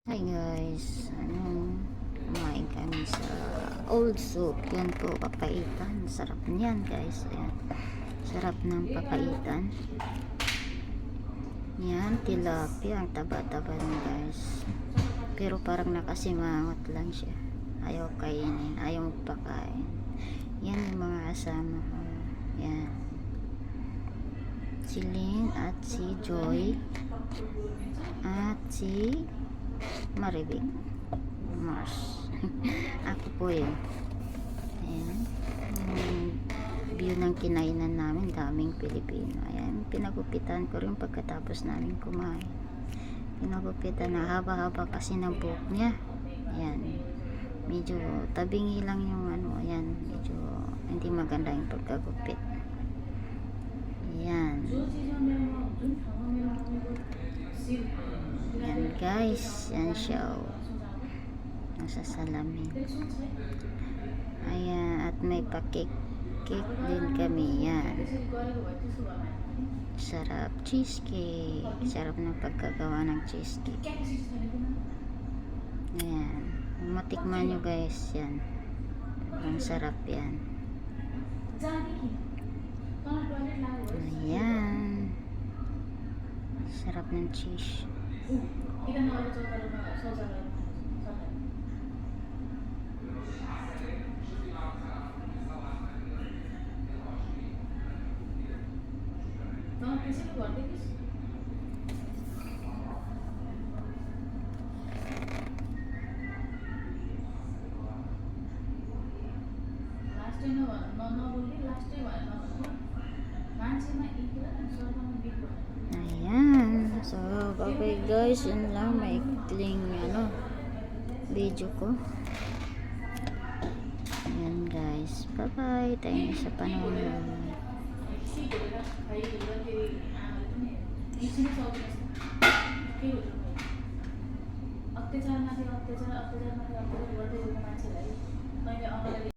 Hi guys, kumain kami sa old soup. Yan po, papaitan. Sarap niyan guys. Ayan. Sarap ng papaitan. Yan, tilapia. Ang taba-taba niya guys. Pero parang nakasimangot lang siya. Ayaw kainin, ayaw magpakain. Yan yung mga kasama ko. Yan. Si Lynn at si Joy at si Maribig Mars. Ako po yun. Ayan. Yung view ng kinainan namin, daming Pilipino. Ayan, pinagupitan ko rin pagkatapos namin kumain. Pinagupitan na haba-haba kasi ng buhok niya. Ayan, medyo tabingi lang yung ayan, medyo hindi maganda yung pagkagupit. Ayan. Yan guys, yan siya nasa salamin. Ayan, at may pa-cake din kami. Yan, sarap, cheesecake. Sarap ng pagkagawa ng cheesecake. Ayan, matikman nyo guys. Yan, ang sarap yan. Ayan, sarap ng cheese. Ayan, so bye guys, yun lang, maikling video ko. Ayan guys, bye bye, tayo sa panonood.